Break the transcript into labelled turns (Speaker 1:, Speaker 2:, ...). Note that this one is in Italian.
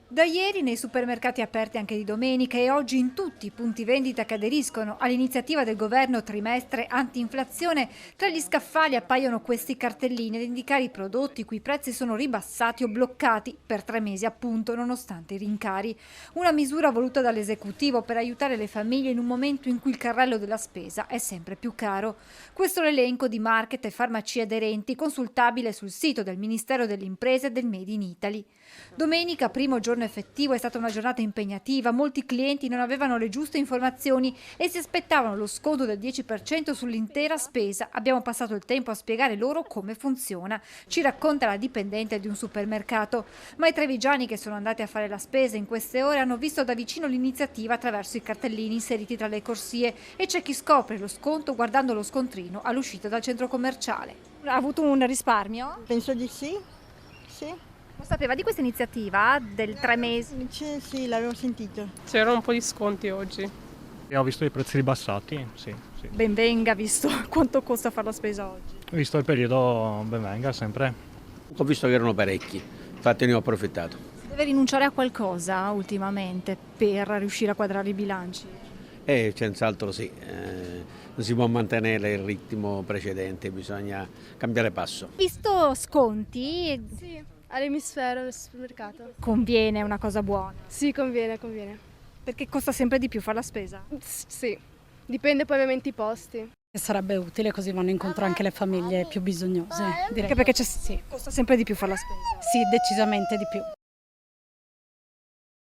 Speaker 1: Da ieri nei supermercati aperti anche di domenica e oggi in tutti i punti vendita che aderiscono all'iniziativa del governo trimestre anti-inflazione, tra gli scaffali appaiono questi cartellini ad indicare i prodotti i cui prezzi sono ribassati o bloccati per 3 mesi appunto, nonostante i rincari. Una misura voluta dall'esecutivo per aiutare le famiglie in un momento in cui il carrello della spesa è sempre più caro. Questo è l'elenco di market e farmacie aderenti consultabile sul sito del Ministero delle Imprese e del Made in Italy. Domenica, primo giorno effettivo, è stata una giornata impegnativa. Molti clienti non avevano le giuste informazioni e si aspettavano lo sconto del 10% sull'intera spesa. Abbiamo passato il tempo a spiegare loro come funziona, ci racconta la dipendente di un supermercato. Ma i trevigiani che sono andati a fare la spesa in queste ore hanno visto da vicino l'iniziativa attraverso i cartellini inseriti tra le corsie e c'è chi scopre lo sconto guardando lo scontrino all'uscita dal centro commerciale. Ha avuto un risparmio?
Speaker 2: Penso di sì, sì.
Speaker 1: Lo sapeva di questa iniziativa del 3 mesi?
Speaker 2: Sì, l'avevo sentito.
Speaker 3: C'erano un po' di sconti oggi.
Speaker 4: E ho visto i prezzi ribassati, sì.
Speaker 1: Ben venga, visto quanto costa fare la spesa oggi.
Speaker 4: Visto il periodo, ben venga sempre.
Speaker 5: Ho visto che erano parecchi, infatti ne ho approfittato.
Speaker 1: Si deve rinunciare a qualcosa ultimamente per riuscire a quadrare i bilanci?
Speaker 5: Senz'altro sì, non si può mantenere il ritmo precedente, bisogna cambiare passo.
Speaker 1: Visto sconti,
Speaker 6: Sì, all'emisfero del supermercato.
Speaker 1: conviene, è una cosa buona,
Speaker 6: Sì, conviene.
Speaker 1: perché costa sempre di più fare la spesa.
Speaker 6: Sì, dipende poi ovviamente i posti.
Speaker 7: Sarebbe utile, così vanno incontro anche le famiglie più bisognose. Direi.
Speaker 1: Anche perché
Speaker 7: sì,
Speaker 1: costa sempre di più fare la spesa.
Speaker 7: sì, decisamente di più.